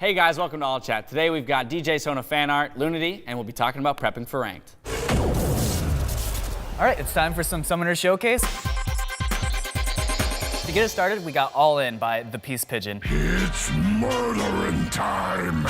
Hey guys, welcome to ALL Chat. Today we've got DJ Sona fan art, Lunity, and we'll be talking about prepping for ranked. All right, it's time for some Summoner Showcase. To get us started, we got All In by The Peace Pigeon. It's murdering time!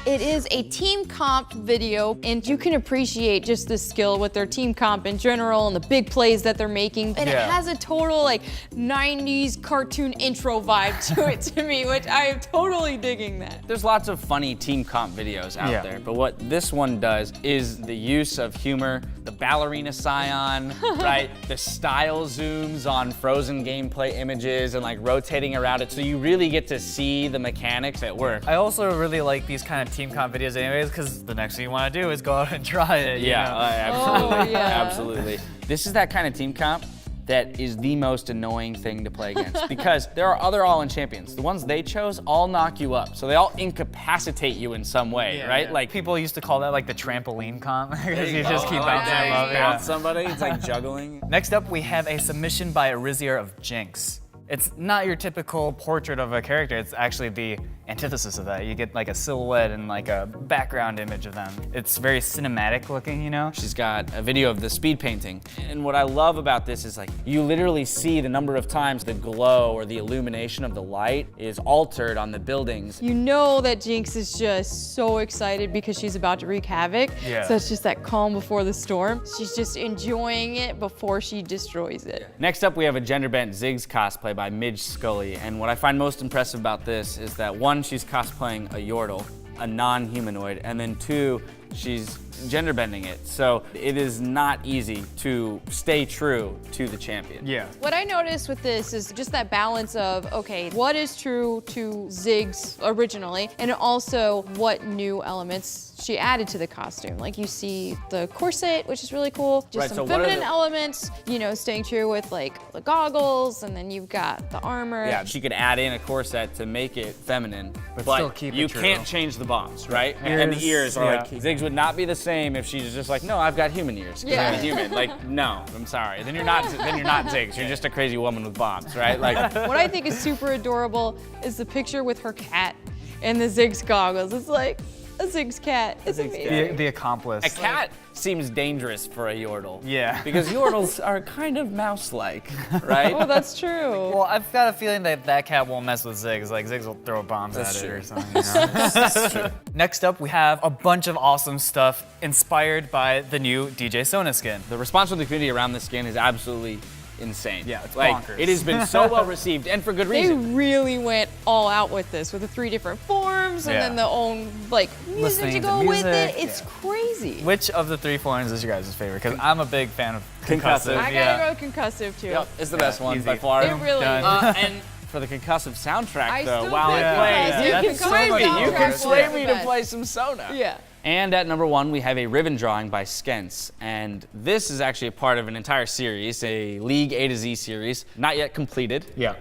It is a team comp video, and you can appreciate just the skill with their team comp in general and the big plays that they're making. And it has a total like 90s cartoon intro vibe to it to me, which I am totally digging that. There's lots of funny team comp videos out there, but what this one does is the use of humor, the ballerina scion, right? The style zooms on frozen gameplay images and like rotating around it, so you really get to see the mechanics at work. I also really like these kind of team comp videos anyways, because the next thing you want to do is go out and try it. Absolutely. Absolutely. This is that kind of team comp that is the most annoying thing to play against because there are other All-In champions. The ones they chose all knock you up, so they all incapacitate you in some way, right? Like people used to call that like the trampoline comp because you just keep bouncing them up. Bounce somebody, it's like juggling. Next up, we have a submission by Rizier of Jinx. It's not your typical portrait of a character, it's actually the antithesis of that. You get like a silhouette and like a background image of them. It's very cinematic looking, you know? She's got a video of the speed painting. And what I love about this is like, you literally see the number of times the glow or the illumination of the light is altered on the buildings. You know that Jinx is just so excited because she's about to wreak havoc. Yeah. So it's just that calm before the storm. She's just enjoying it before she destroys it. Next up, we have a gender-bent Ziggs cosplay by Midge Scully. And what I find most impressive about this is that one, she's cosplaying a Yordle, a non-humanoid, and then two, she's gender bending it. So it is not easy to stay true to the champion. Yeah. What I noticed with this is just that balance of, okay, what is true to Ziggs originally, and also what new elements she added to the costume. Like you see the corset, which is really cool. Just some feminine elements, you know, staying true with like the goggles, and then you've got the armor. Yeah, she could add in a corset to make it feminine, but still keep it you true. Can't change the bombs, right? And the ears are like, Ziggs would not be the same if she's just like, no, I've got human ears, because I'm a human. Like, no, I'm sorry. Then you're not Ziggs. You're just a crazy woman with bombs, right? Like, what I think is super adorable is the picture with her cat and the Ziggs goggles. It's like a Ziggs cat. It's amazing. The accomplice. a cat seems dangerous for a Yordle. Yeah. Because Yordles are kind of mouse-like, right? Oh, that's true. Well, I've got a feeling that that cat won't mess with Ziggs. Like Ziggs will throw bombs at it or something. You know? That's true. Next up, we have a bunch of awesome stuff inspired by the new DJ Sona skin. The response from the community around this skin is absolutely insane. Yeah, it's like, bonkers. It has been so well received, and for good They reason. really went all out with this, with the 3 different forms and then the own like music Listening to to go with music, it. It's crazy. Which of the 3 forms is your guys' favorite? Because I'm a big fan of concussive. I gotta go concussive too. Yep, it's the best one easy. by far. It really Done. is. And for the concussive soundtrack, I though, still while think it plays, concussive. you That's can so sway much me. You can soundtrack sway for me it. to play some Sona. Yeah. And at number 1, we have a ribbon drawing by Skents. And this is actually a part of an entire series, a League A to Z series, not yet completed. Yeah.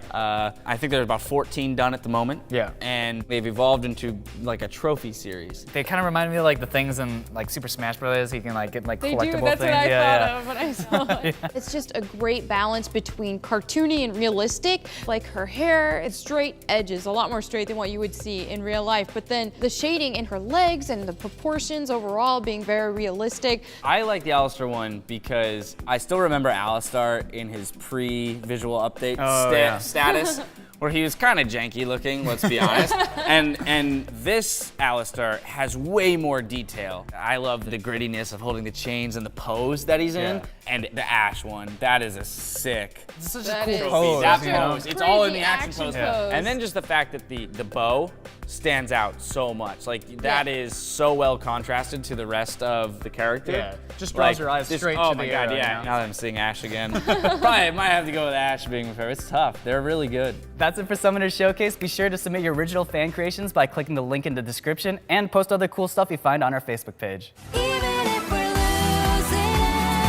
I think there's about 14 done at the moment. Yeah. And they've evolved into like a trophy series. They kind of remind me of like the things in like Super Smash Bros. You can like get like They collectible do, that's things. what I yeah, thought of when I saw it. It's just a great balance between cartoony and realistic. Like her hair, it's straight edges, a lot more straight than what you would see in real life. But then the shading in her legs and the proportions overall being very realistic. I like the Alistar one because I still remember Alistar in his pre-visual update status, where he was kind of janky looking, let's be honest. And this Alistar has way more detail. I love the grittiness of holding the chains and the pose that he's in. And the Ash one, that is a sick. It's such That a is cool pose. That you know? pose, it's all in the Crazy action action pose. pose. And then just the fact that the bow stands out so much. Like that is so well contrasted to the rest of the character. Yeah, just draws your eyes straight oh to my the god, arrow, yeah. you know? Now that I'm seeing Ash again, probably I might have to go with Ash being my favorite. It's tough. They're really good. That's it for Summoner Showcase. Be sure to submit your original fan creations by clicking the link in the description and post other cool stuff you find on our Facebook page. Even if we're losing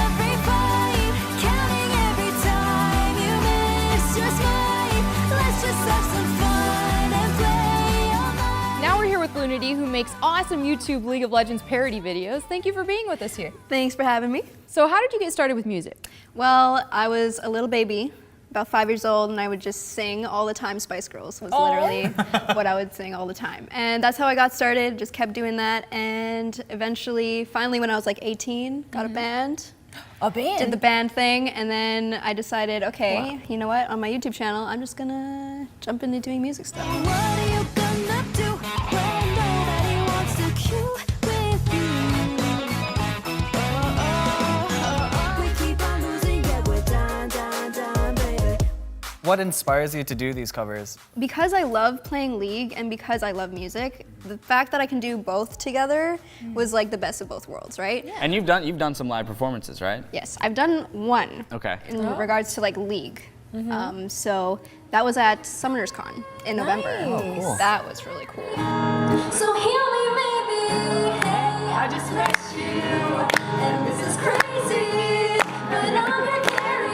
every fight, counting every time you miss your smite, let's just have some fun and play all night. Now we're here with Lunity, who makes awesome YouTube League of Legends parody videos. Thank you for being with us here. Thanks for having me. So how did you get started with music? Well, I was a little baby about 5 years old, and I would just sing all the time. Spice Girls was literally what I would sing all the time. And that's how I got started, just kept doing that. And eventually, finally, when I was like 18, got a band. A band? Did the band thing, and then I decided, okay, you know what, on my YouTube channel, I'm just gonna jump into doing music stuff. What are you gonna do when nobody wants to queue with you? We keep on losing, yet we're done, baby. What inspires you to do these covers? Because I love playing League and because I love music, the fact that I can do both together was like the best of both worlds, right? Yeah. And you've done some live performances, right? Yes, I've done one in regards to like League. So that was at Summoners Con in November. Oh, cool. That was really cool. So heal me, baby. Hey, I just met you, and this is crazy, but I'm your carry.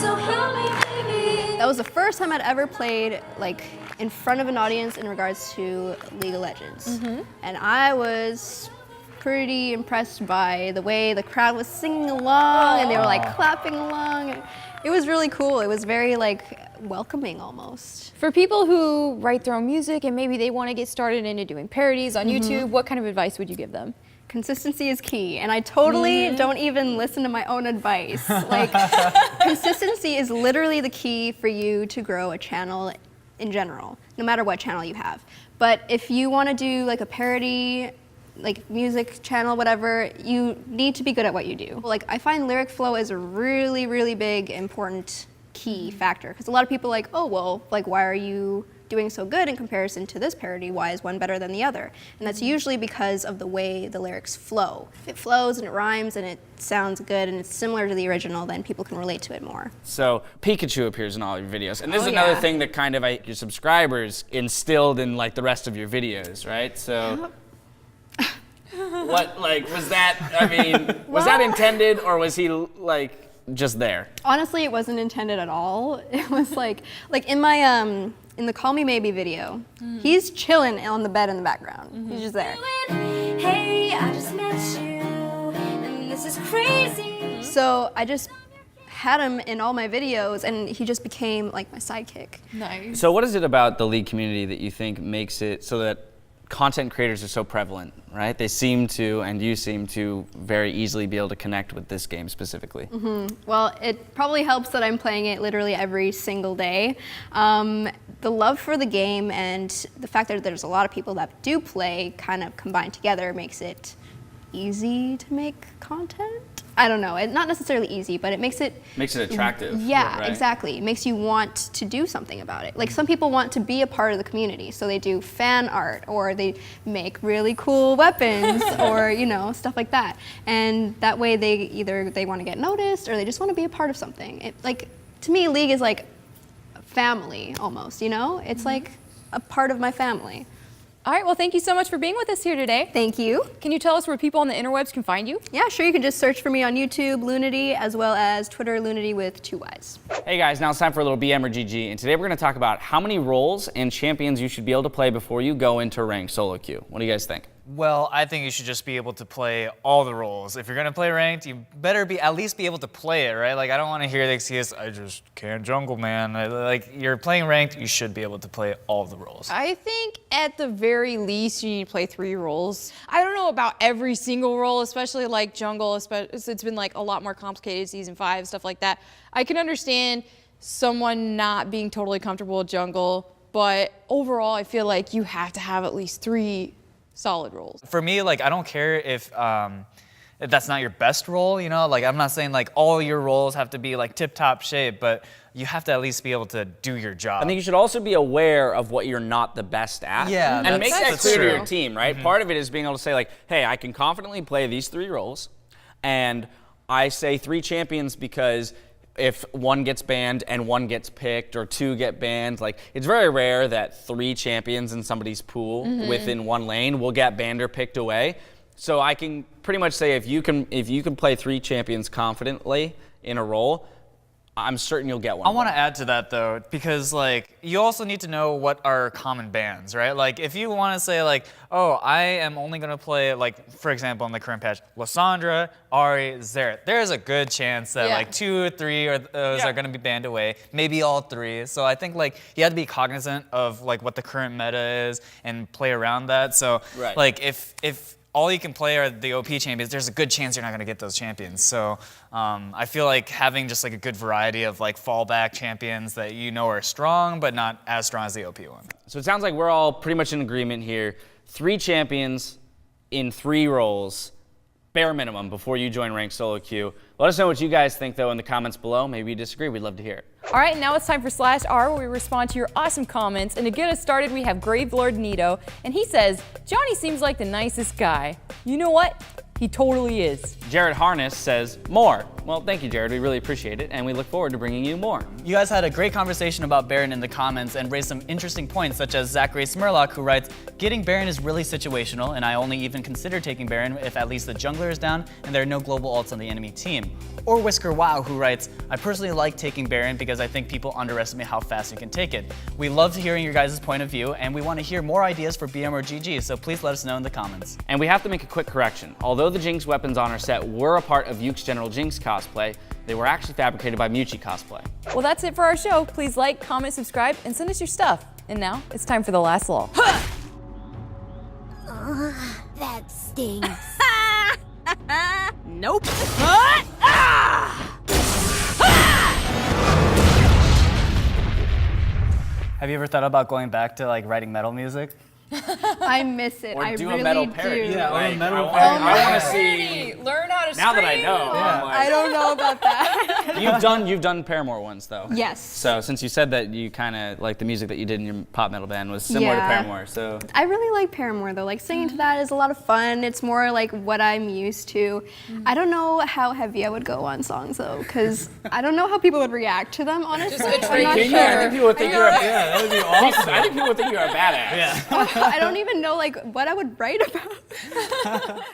So heal me, baby. That was the first time I'd ever played like in front of an audience in regards to League of Legends. And I was pretty impressed by the way the crowd was singing along and they were like clapping along. It was really cool. It was very like welcoming almost. For people who write their own music and maybe they want to get started into doing parodies on YouTube, what kind of advice would you give them? Consistency is key, and I totally don't even listen to my own advice. Like, consistency is literally the key for you to grow a channel in general, no matter what channel you have. But if you want to do like a parody, like music channel, whatever, you need to be good at what you do. Like, I find lyric flow is a really, really big, important key factor, because a lot of people are like, oh, well, like, why are you doing so good in comparison to this parody? Why is one better than the other? And that's usually because of the way the lyrics flow. If it flows and it rhymes and it sounds good and it's similar to the original, then people can relate to it more. So Pikachu appears in all your videos, and this is another thing that kind of your subscribers instilled in like the rest of your videos, right? So, what like was that? I mean, was that intended or was he like just there? Honestly, it wasn't intended at all. It was like in my in the Call Me Maybe video, he's chilling on the bed in the background. He's just there. Hey, I just met you, and this is crazy. So I just had him in all my videos, and he just became like my sidekick. Nice. So what is it about the League community that you think makes it so that content creators are so prevalent, right? They seem to, and you seem to, very easily be able to connect with this game specifically. Well, it probably helps that I'm playing it literally every single day. The love for the game and the fact that there's a lot of people that do play kind of combined together makes it easy to make content. I don't know, not necessarily easy, but it makes it attractive. Yeah, right? exactly. It makes you want to do something about it. Like, some people want to be a part of the community, so they do fan art, or they make really cool weapons, or, you know, stuff like that. And that way they want to get noticed, or they just want to be a part of something. It, like, to me, League is like family, almost, you know? It's like a part of my family. All right, well, thank you so much for being with us here today. Thank you. Can you tell us where people on the interwebs can find you? Yeah, sure, you can just search for me on YouTube, Lunity, as well as Twitter, Lunity with 2 Ys. Hey guys, now it's time for a little BM or GG, and today we're going to talk about how many roles and champions you should be able to play before you go into ranked solo queue. What do you guys think? Well, I think you should just be able to play all the roles. If you're gonna play ranked, you better at least be able to play it, right? Like, I don't want to hear the excuse, I just can't jungle, man. Like, you're playing ranked, you should be able to play all the roles. I think at the very least you need to play 3 roles. I don't know about every single role, especially like jungle. It's been like a lot more complicated season 5, stuff like that. I can understand someone not being totally comfortable with jungle, but overall I feel like you have to have at least 3 solid roles. For me, like, I don't care if that's not your best role, you know? Like, I'm not saying like all your roles have to be like tip-top shape, but you have to at least be able to do your job. I think you should also be aware of what you're not the best at. Yeah, and make that that's clear to true. your team, right? Part of it is being able to say like, hey, I can confidently play these 3 roles, and I say 3 champions because if 1 gets banned and 1 gets picked or 2 get banned, like, it's very rare that 3 champions in somebody's pool within 1 lane will get banned or picked away. So I can pretty much say if you can play 3 champions confidently in a role, I'm certain you'll get one. I want to add to that though, because like you also need to know what are common bands, right? Like if you want to say like, oh, I am only gonna play like, for example, in the current patch, Lysandra, Ahri, Xerath. There's a good chance that like 2 or 3 of those are gonna be banned away, maybe all 3. So I think like you have to be cognizant of like what the current meta is and play around that. So like if all you can play are the OP champions, there's a good chance you're not gonna get those champions. So I feel like having just like a good variety of like fallback champions that you know are strong, but not as strong as the OP one. So it sounds like we're all pretty much in agreement here. 3 champions in 3 roles, bare minimum, before you join ranked solo queue. Let us know what you guys think though in the comments below. Maybe you disagree, we'd love to hear it. All right, now it's time for /R, where we respond to your awesome comments. And to get us started, we have Gravelord Nito, and he says, Johnny seems like the nicest guy. You know what? He totally is. Jared Harness says, more. Well, thank you, Jared. We really appreciate it, and we look forward to bringing you more. You guys had a great conversation about Baron in the comments and raised some interesting points, such as Zachary Smurlock, who writes, getting Baron is really situational, and I only even consider taking Baron if at least the jungler is down and there are no global ults on the enemy team. Or Whisker Wow, who writes, I personally like taking Baron because I think people underestimate how fast you can take it. We love hearing your guys' point of view, and we want to hear more ideas for BM or GG, so please let us know in the comments. And we have to make a quick correction. Although the Jinx weapons on our set were a part of Yuke's General Jinx cosplay, they were actually fabricated by Muchi cosplay. Well, that's it for our show. Please like, comment, subscribe, and send us your stuff. And now it's time for the last lull. That stings. Nope. Have you ever thought about going back to like writing metal music? I miss it. Or I do really a metal do. parody. Yeah, or a metal I want to see. Learn how to Now that I know, I'm I don't know about that. you've done Paramore ones though. Yes. So since you said that you kind of like the music that you did in your pop metal band was similar to Yeah. Paramore, so I really like Paramore though. Like singing to that is a lot of fun. It's more like what I'm used to. I don't know how heavy I would go on songs though, because I don't know how people would react to them. Honestly, Just I'm not I sure. think people would think you're a that would be awesome. I think people would think you're a badass. I don't even know like what I would write about.